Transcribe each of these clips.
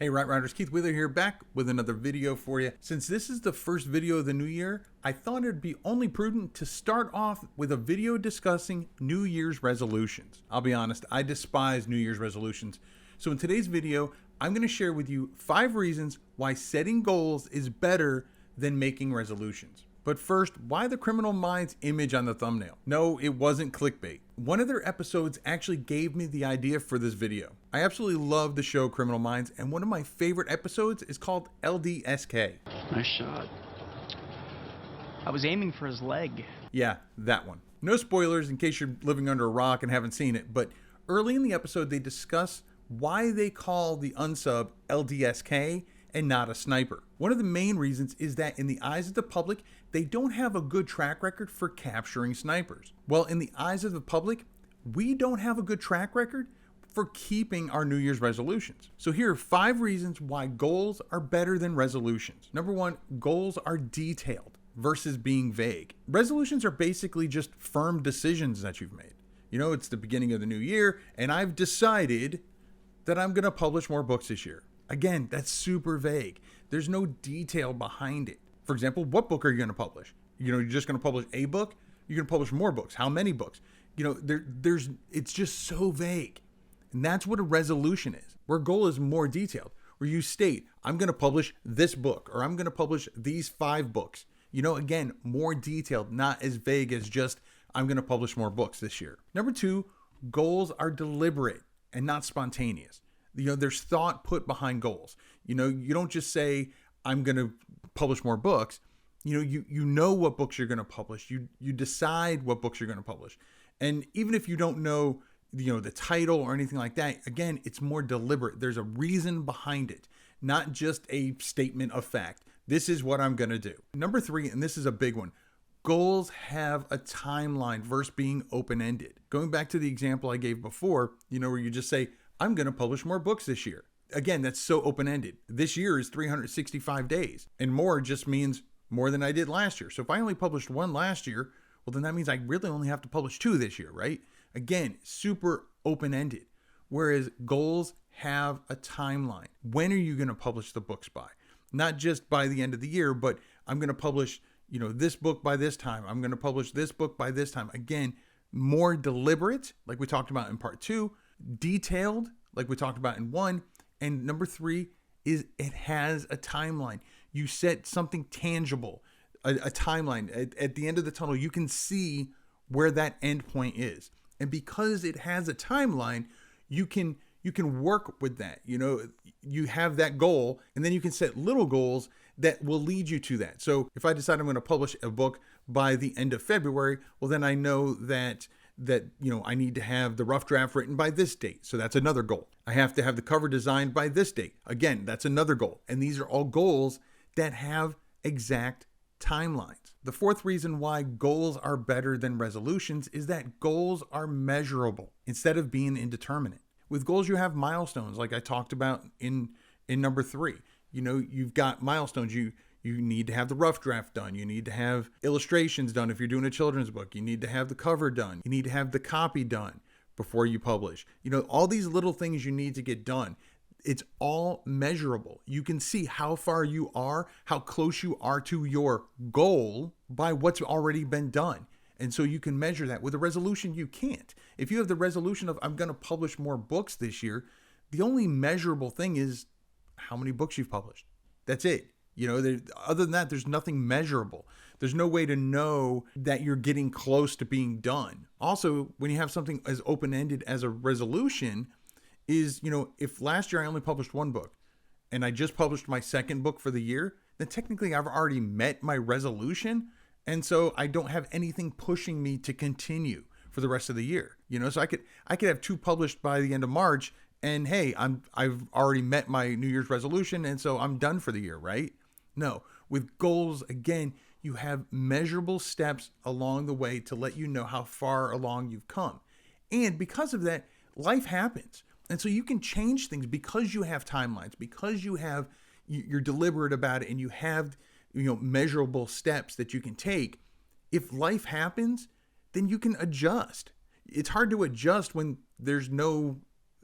Hey Right Riders, Keith Wheeler here, back with another video for you. Since this is the first video of the new year, I thought it'd be only prudent to start off with a video discussing New Year's resolutions. I'll be honest, I despise New Year's resolutions. So in today's video, I'm going to share with you 5 reasons why setting goals is better than making resolutions. But first, why the Criminal Minds image on the thumbnail? No, it wasn't clickbait. One of their episodes actually gave me the idea for this video. I absolutely love the show Criminal Minds, and one of my favorite episodes is called LDSK. Nice shot. I was aiming for his leg. Yeah, that one. No spoilers in case you're living under a rock and haven't seen it, but early in the episode they discuss why they call the unsub LDSK and not a sniper. One of the main reasons is that in the eyes of the public, they don't have a good track record for capturing snipers. Well, in the eyes of the public, we don't have a good track record for keeping our New Year's resolutions. So here are 5 reasons why goals are better than resolutions. Number 1, goals are detailed versus being vague. Resolutions are basically just firm decisions that you've made. You know, it's the beginning of the new year, and I've decided that I'm gonna publish more books this year. Again, that's super vague. There's no detail behind it. For example, what book are you going to publish? You know, you're just going to publish a book? You're going to publish more books. How many books? You know, it's just so vague. And that's what a resolution is. Where a goal is more detailed, where you state, I'm going to publish this book, or I'm going to publish these 5 books. You know, again, more detailed, not as vague as just, I'm going to publish more books this year. Number 2, goals are deliberate and not spontaneous. You know, there's thought put behind goals. You know, you don't just say, I'm going to publish more books. You know, you know what books you're going to publish. You decide what books you're going to publish. And even if you don't know, you know, the title or anything like that, again, it's more deliberate. There's a reason behind it, not just a statement of fact. This is what I'm going to do. Number 3, and this is a big one, goals have a timeline versus being open-ended. Going back to the example I gave before, you know, where you just say, I'm going to publish more books this year. Again, that's so open-ended. This year is 365 days, and more just means more than I did last year. So if I only published 1 last year, well, then that means I really only have to publish 2 this year, right? Again, super open-ended. Whereas goals have a timeline. When are you going to publish the books by? Not just by the end of the year, but I'm going to publish, you know, this book by this time. I'm going to publish this book by this time. Again, more deliberate, like we talked about in part 2, detailed, like we talked about in 1, and number 3 is it has a timeline. You set something tangible, a timeline. At the end of the tunnel, you can see where that end point is. And because it has a timeline, you can work with that. You know, you have that goal, and then you can set little goals that will lead you to that. So if I decide I'm going to publish a book by the end of February, well, then I know that you know, I need to have the rough draft written by this date. So that's another goal. I have to have the cover designed by this date. Again, that's another goal. And these are all goals that have exact timelines. The 4th reason why goals are better than resolutions is that goals are measurable instead of being indeterminate. With goals, you have milestones, like I talked about in number 3. You know, you've got milestones. You need to have the rough draft done. You need to have illustrations done if you're doing a children's book. You need to have the cover done. You need to have the copy done before you publish. You know, all these little things you need to get done. It's all measurable. You can see how far you are, how close you are to your goal by what's already been done. And so you can measure that. With a resolution, you can't. If you have the resolution of, I'm going to publish more books this year, the only measurable thing is how many books you've published. That's it. You know, other than that, there's nothing measurable. There's no way to know that you're getting close to being done. Also, when you have something as open-ended as a resolution is, you know, if last year I only published 1 book and I just published my 2nd book for the year, then technically I've already met my resolution. And so I don't have anything pushing me to continue for the rest of the year. You know, so I could have 2 published by the end of March, and hey, I've already met my New Year's resolution, and so I'm done for the year, right? No, with goals, again, you have measurable steps along the way to let you know how far along you've come. And because of that, life happens. And so you can change things because you have timelines, because you're deliberate about it, and you have, you know, measurable steps that you can take. If life happens, then you can adjust. It's hard to adjust when there's no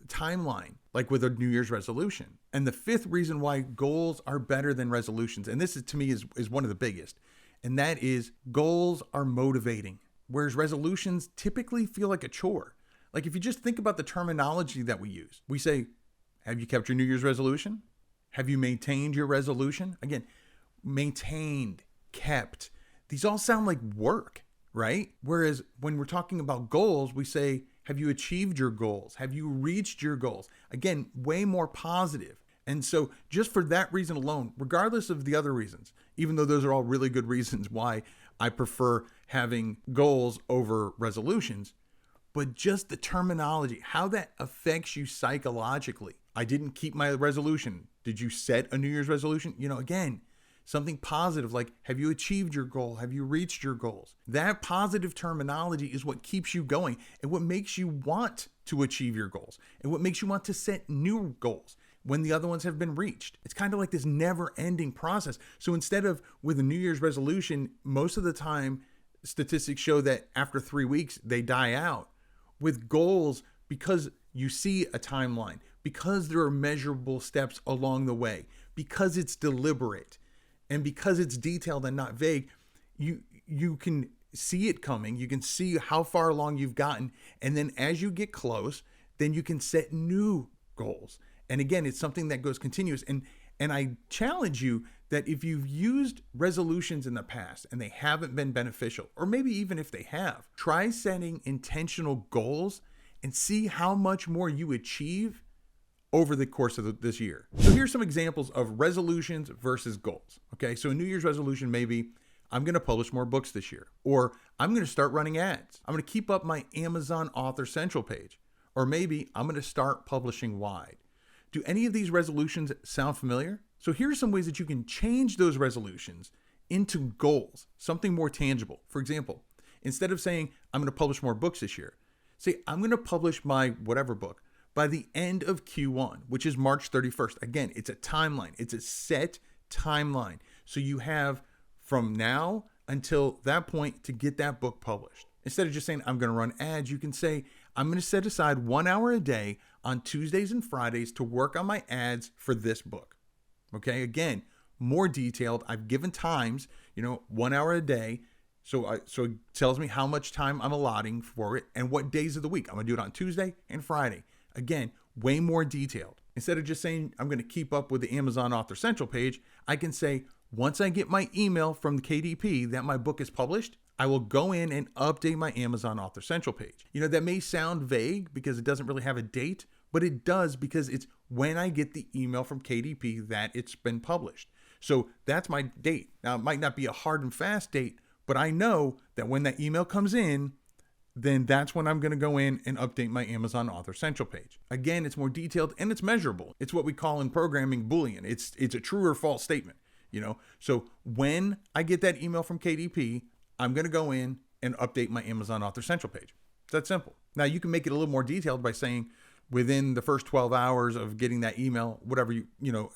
timeline, like with a New Year's resolution. And the fifth reason why goals are better than resolutions, and this is, to me is one of the biggest, and that is goals are motivating, whereas resolutions typically feel like a chore. Like if you just think about the terminology that we use, we say, have you kept your New Year's resolution? Have you maintained your resolution? Again, maintained, kept. These all sound like work, right? Whereas when we're talking about goals, we say, have you achieved your goals? Have you reached your goals? Again, way more positive. And so just for that reason alone, regardless of the other reasons, even though those are all really good reasons why I prefer having goals over resolutions, but just the terminology, how that affects you psychologically. I didn't keep my resolution. Did you set a New Year's resolution? Again, something positive like, have you achieved your goal? Have you reached your goals? That positive terminology is what keeps you going and what makes you want to achieve your goals and what makes you want to set new goals when the other ones have been reached. It's kind of like this never-ending process. So instead of with a New Year's resolution, most of the time, statistics show that after 3 weeks, they die out. With goals, because you see a timeline, because there are measurable steps along the way, because it's deliberate, and because it's detailed and not vague, you can see it coming. You can see how far along you've gotten. And then as you get close, then you can set new goals. And again, it's something that goes continuous. And I challenge you that if you've used resolutions in the past and they haven't been beneficial, or maybe even if they have, try setting intentional goals and see how much more you achieve over the course of this year. So here's some examples of resolutions versus goals. Okay, so a New Year's resolution may be, I'm going to publish more books this year, or I'm going to start running ads. I'm going to keep up my Amazon Author Central page, or maybe I'm going to start publishing wide. Do any of these resolutions sound familiar? So here's some ways that you can change those resolutions into goals, something more tangible. For example, instead of saying, I'm going to publish more books this year, say, I'm going to publish my whatever book by the end of Q1, which is March 31st. Again, it's a timeline. It's a set timeline. So you have from now until that point to get that book published. Instead of just saying, I'm going to run ads, you can say, I'm going to set aside 1 hour a day on Tuesdays and Fridays to work on my ads for this book. Okay, again, more detailed. I've given times, 1 hour a day. So it tells me how much time I'm allotting for it and what days of the week. I'm going to do it on Tuesday and Friday. Again, way more detailed. Instead of just saying, I'm going to keep up with the Amazon Author Central page, I can say, once I get my email from the KDP that my book is published, I will go in and update my Amazon Author Central page. That may sound vague because it doesn't really have a date, but it does because it's when I get the email from KDP that it's been published. So that's my date. Now, it might not be a hard and fast date, but I know that when that email comes in, then that's when I'm going to go in and update my Amazon Author Central page. Again, it's more detailed and it's measurable. It's what we call in programming Boolean. It's a true or false statement, So when I get that email from KDP, I'm going to go in and update my Amazon Author Central page. It's that simple. Now you can make it a little more detailed by saying within the first 12 hours of getting that email, whatever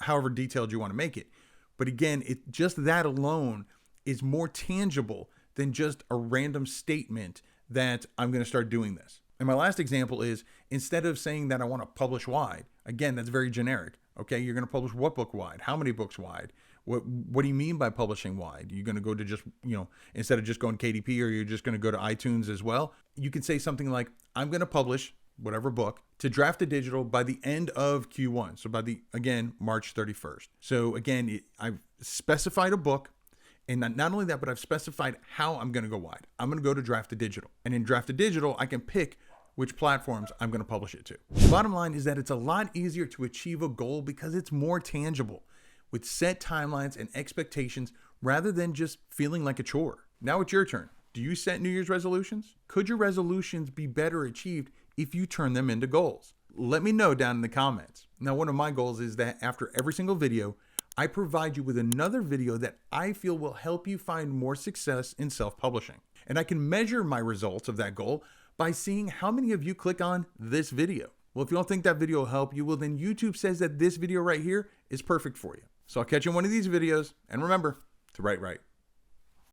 however detailed you want to make it. But again, just that alone is more tangible than just a random statement that I'm going to start doing this. And my last example is, instead of saying that I want to publish wide, again, that's very generic. Okay, you're going to publish what book wide? How many books wide? What do you mean by publishing wide? You're going to go to just, instead of just going KDP, or you're just going to go to iTunes as well? You can say something like, I'm going to publish whatever book to Draft to Digital by the end of Q1. So again, March 31st. So again, I've specified a book. And not only that, but I've specified how I'm going to go wide. I'm going to go to Draft to Digital. And in Draft to Digital, I can pick which platforms I'm going to publish it to. The bottom line is that it's a lot easier to achieve a goal because it's more tangible with set timelines and expectations rather than just feeling like a chore. Now it's your turn. Do you set New Year's resolutions? Could your resolutions be better achieved if you turn them into goals? Let me know down in the comments. Now, one of my goals is that after every single video, I provide you with another video that I feel will help you find more success in self-publishing. And I can measure my results of that goal by seeing how many of you click on this video. Well, if you don't think that video will help you, well, then YouTube says that this video right here is perfect for you. So I'll catch you in one of these videos. And remember to write right.